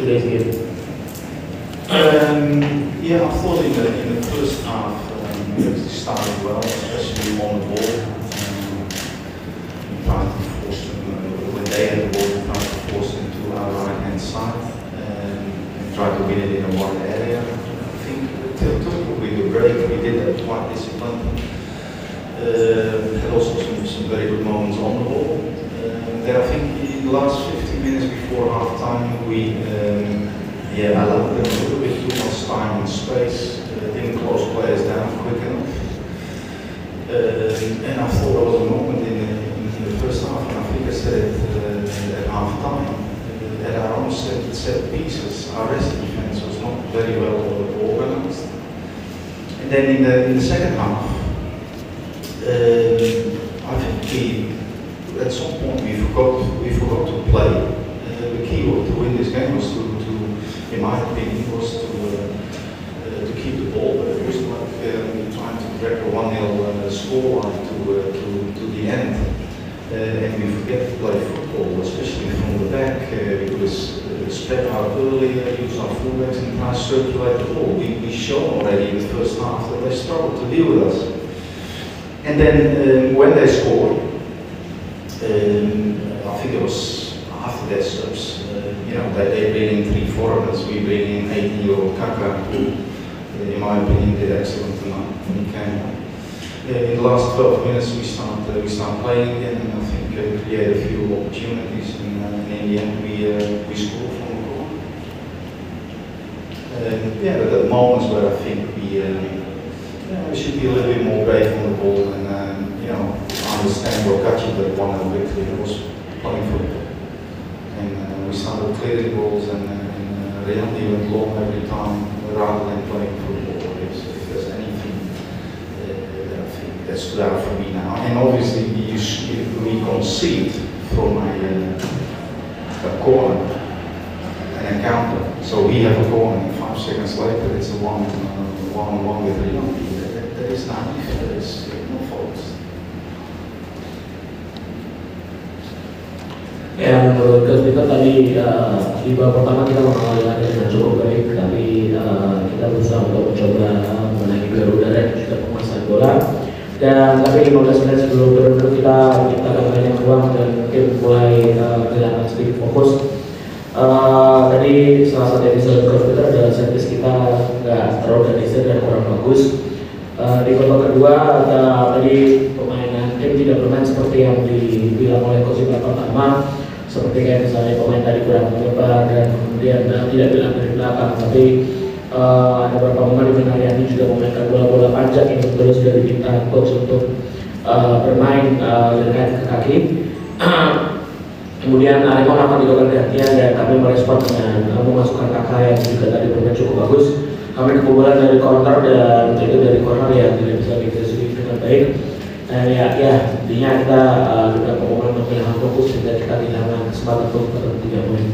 today's game? Yeah, I thought in the first half we started well, especially on the ball. We tried to force them, when they had the ball, we tried to force them to our right hand side and try to win it in a wide area. I think with the break we did that quite disciplined. Had also some very good moments on the ball. Then I think in the last 15 minutes before half time we allowed them a little bit too much time and space, didn't close players down quick enough. And I thought there was a moment in the first half, and I think I said it at half time, at our own set pieces, our rest defense was not very well organized. And then in the second half, I think at some point we forgot to play. The key to win this game was in my opinion, was to keep the ball. But it was like trying to drag a 1-0 scoreline to the end, and we forget to play football, especially from the back. Because spread out earlier, use our fullbacks and try to circulate the ball. We showed already in the first half that they struggled to deal with us. And then when they scored, I think it was after their subs. They bring in 3 foreigners. We bring in 18-year-old Kaka, who, in my opinion, did excellent tonight when he came on. In the last 12 minutes, we start playing again, and I think create a few opportunities. And in the end, we scored from the goal. There are moments where I think we should be a little bit more brave on the ball and understand what got you that 1-0 victory. It was playing football. And we started clearing balls, and Rianti went long every time rather than playing football. If there's anything that I think that stood out for me now. And obviously we concede from a corner, an encounter. So we have a corner, and 5 seconds later it's a one-on-one with Rianti. That is naive, that is no fault. Ya, menurut Coach Peter tadi di babak pertama kita mengawali latihan dengan cukup baik, tapi kita berusaha untuk mencoba menaiki Garuda dan juga penguasaan bola. Dan tapi 15 menit sebelum benar-benar kita menciptakan banyak ruang dan mungkin mulai kehilangan sedikit fokus. Tadi salah satu episode Coach Peter adalah service kita nggak terorganisir dan kurang bagus. Di babak kedua tadi pemainan tim tidak bermain seperti yang dibilang oleh Coach Peter pertama. Seperti kayak misalnya pemain tadi kurang menyebar dan kemudian tidak bilang dari belakang, tapi ada beberapa momen di mana Rianti juga memainkan bola-bola panjang yang betul sudah diminta coach untuk bermain dengan kaki. Kemudian Arema melakukan tindakan gantian dan kami merespon dengan memasukkan kakak yang juga tadi bermain cukup bagus. Kami kebobolan dari counter dan itu dari corner yang tidak bisa dieksekusi dengan baik. Dan intinya kita juga momen kehilangan fokus sehingga kita kehilangan kesempatan untuk mendapat 3 poin.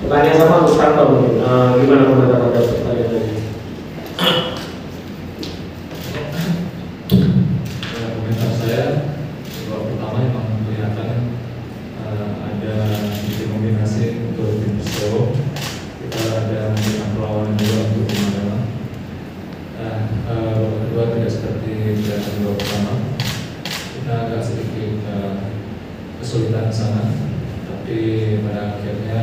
Pertanyaan sama untuk Santo mungkin, gimana komentar terhadap pertandingan ini? Komentar saya, babak pertama memang kelihatan ada sedikit kombinasi untuk tim Persero. Kita ada memberikan perlawanan juga untuk tim Arema. Babak kedua tidak seperti kelihatan babak pertama. Kita agak sedikit kesulitan di sana, tapi pada akhirnya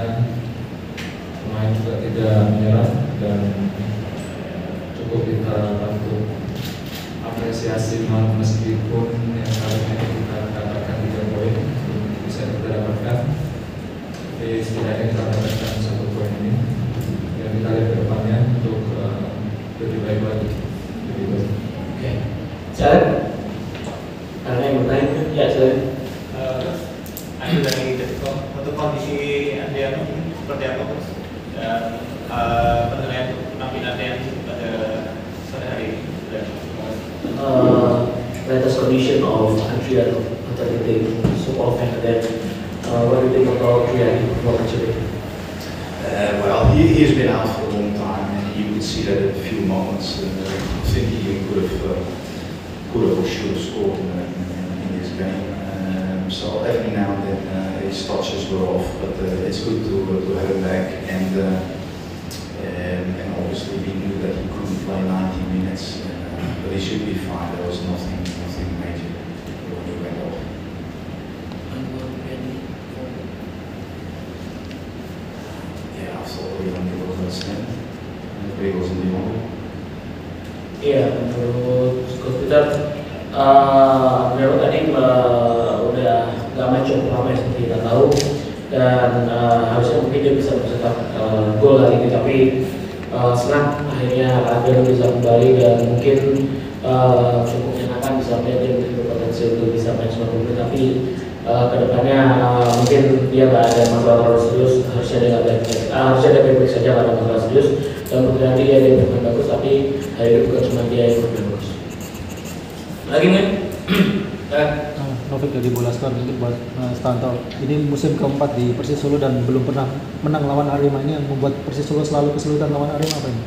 pemain juga tidak menyerah dan cukup kita bantu apresiasi meskipun yang kali ini kita dapatkan 3 poin bisa kita dapatkan, tapi setidaknya kita dapatkan 1 poin ini yang kita lihat ke depannya untuk lebih baik lagi. Oke, Jalan? Karena yang bertanya, ya Jalan. Akhir dari Detikcom, untuk kondisi Andriano seperti apa Coach? Dan penilaian penampilan yang pada sore hari ini. Latest condition of Andriano after the game, super fan, and then what do you think about Andriano performance today? Well, he's been out for a long time, and you could see that in a few moments. I think he could have or should have scored in this game. So every now and then his touches were off, but it's good to have him back. And obviously we knew that he couldn't play 90 minutes, but he should be fine. There was nothing major when he went off. Yeah, I thought he only was a stand. He wasn't the only. Iya, menurut Coach Peter, Andrero tadi udah gak main cukup lama seperti kita tahu, dan harusnya mungkin dia bisa mencetak gol hari ini, tapi senang akhirnya Andrero bisa kembali dan mungkin cukup menyenangkan bisa melihat dia mungkin berpotensi untuk bisa main 90 menit, tapi kedepannya mungkin dia gak ada masalah terlalu serius, harusnya dia baik-baik saja, gak ada masalah serius. Dan mungkin nanti dia yang bermain bagus, tapi hari ini bukan cuma dia yang bermain bagus. Lagi nih? Novik dari Bola Skor buat Stanto. Ini musim keempat di Persis Solo dan belum pernah menang lawan Arema. Ini yang membuat Persis Solo selalu kesulitan lawan Arema apa ini?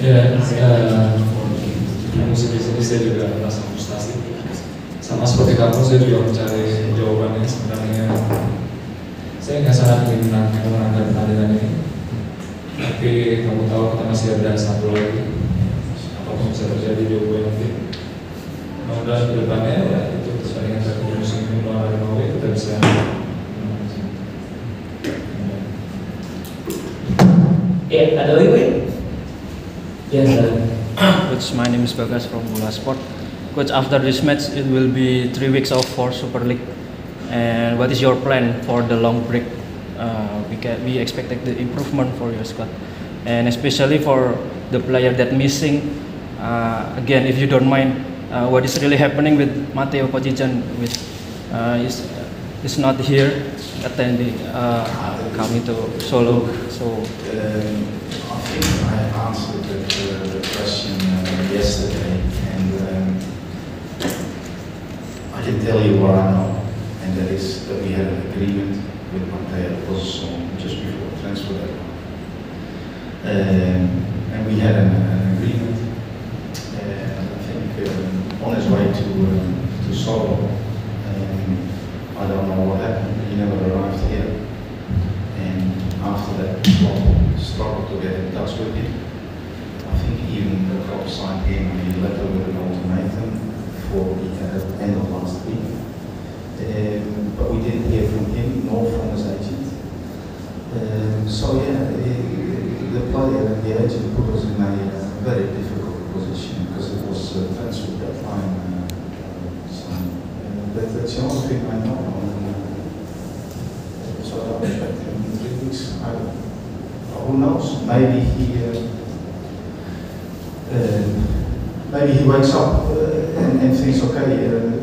Ya, di musim ini saya juga merasa frustasi. Sama seperti kamu, saya juga mencari jawabannya. Sebenarnya saya nggak sangat ingin memenangkan pertandingan ini, tapi kamu tahu kita masih ada satu lagi. Apapun bisa terjadi di UNT. Mudah-mudahan ke depannya ya itu pertandingan satu musim ini melawan Arema kita bisa. Ada lagi? Yes, Coach, my name is Bagas from Bola Sport. Coach, after this match, it will be 3 weeks off for Super League. And what is your plan for the long break? We expected the improvement for your squad, and especially for the player that missing. Again, if you don't mind, what is really happening with Matteo Pochijan, which is not here attending coming to Solo. So I think I answered the question yesterday, and I can tell you what I know, and that is that we had an agreement with Matteo. It was just before transfer deadline, and we had an agreement. And I think on his way to Solo, I don't know what happened. He never arrived here, and after that, we struggled to get in touch with him. I think even the club signed him a letter with an ultimatum for the end of last week. But we didn't hear from him nor from his agent. So yeah, the player and the agent put us in a very difficult position because it was transfer deadline. That's the only thing I know. So I don't expect him in 3 weeks. Who knows? Maybe he wakes up and thinks, okay,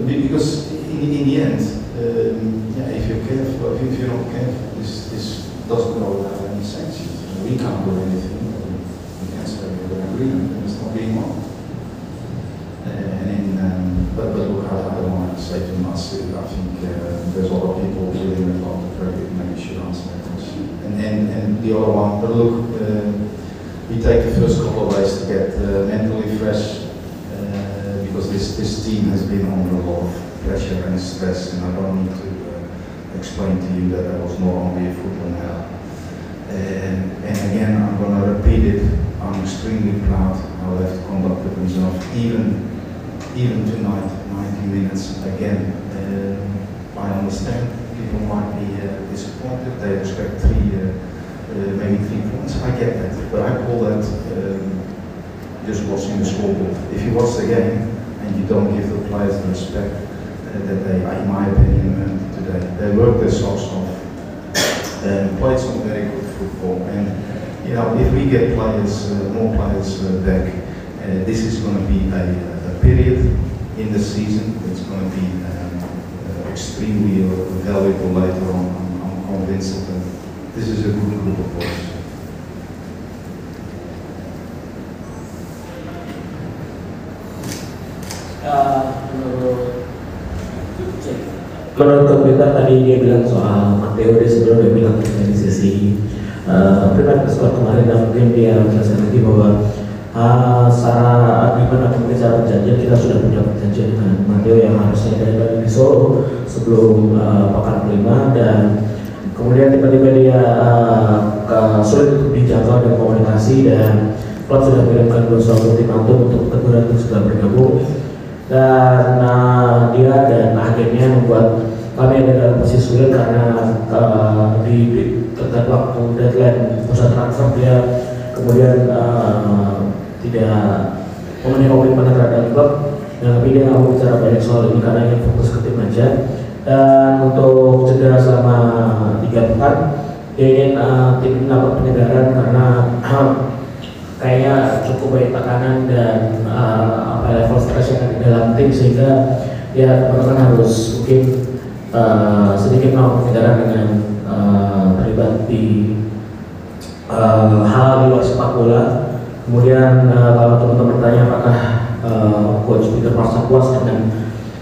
because in the end, if you're careful, if you're not careful, this doesn't go without any sanctions. We can't do anything. We can't say we have an agreement and it's not being on. But look, I don't want to say too much. I think there's a lot of people within the club that maybe should answer that question. And the other one, but look, we take the first couple of days to get mentally fresh because this team has been under a lot of pressure and stress, and I don't need to explain to you that I was not only a football now. And again, I'm going to repeat it. I'm extremely proud how they've conducted themselves, even tonight, 90 minutes again. I understand people might be disappointed. They expect maybe 3 points. I get that, but I call that just watching the scoreboard. If you watch the game and you don't give the players the respect that they, in my opinion, earned today, they worked their socks off and played some very good football. And you know, if we get players, more players back, this is going to be a period in the season that's going to be extremely valuable later on. I'm convinced that this is a good group of boys. Menurut komputer tadi dia bilang soal Matteo, dia sebelum dia bilang dari sisi pribadi pesawat kemarin, dan mungkin dia menjelaskan lagi bahwa secara agreement bicara perjanjian, kita sudah punya perjanjian dengan Matteo yang harusnya dari Solo sebelum pekan kelima, dan kemudian tiba-tiba dia sulit untuk dijangkau dan komunikasi, dan klub sudah mengirimkan 2 surat ultimatum untuk teguran untuk segera bergabung, dan dia dan agennya membuat kami ada dalam posisi sulit karena di terkait waktu deadline pusat transfer dia kemudian tidak memenuhi komitmen terhadap klub, dan tapi dia nggak mau bicara banyak soal ini karena ingin fokus ke tim aja. Dan untuk jeda selama 3 pekan dia ingin tim dapat penyegaran karena kayaknya cukup banyak tekanan dan level stres yang ada di dalam tim, sehingga ya teman-teman harus mungkin sedikit melakukan penyegaran dengan terlibat di hal di luar sepak bola. Kemudian kalau teman-teman bertanya apakah Coach Peter merasa puas dengan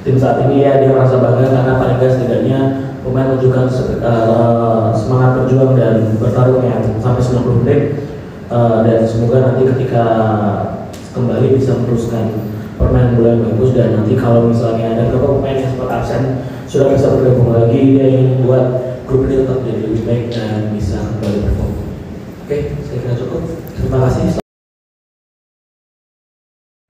tim saat ini, ya dia merasa bangga karena paling nggak setidaknya pemain menunjukkan semangat berjuang dan bertarung yang sampai 90 menit, dan semoga nanti ketika kembali bisa meneruskan permainan bola yang bagus, dan nanti kalau misalnya ada beberapa pemain yang sempat absen sudah bisa bergabung lagi, dia ingin membuat grup ini tetap jadi lebih baik dan bisa kembali perform. Oke, saya kira cukup. Terima kasih.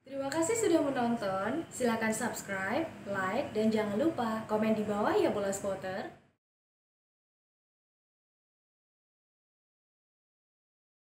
Terima kasih sudah menonton. Silakan subscribe, like, dan jangan lupa komen di bawah ya Bola Spotter.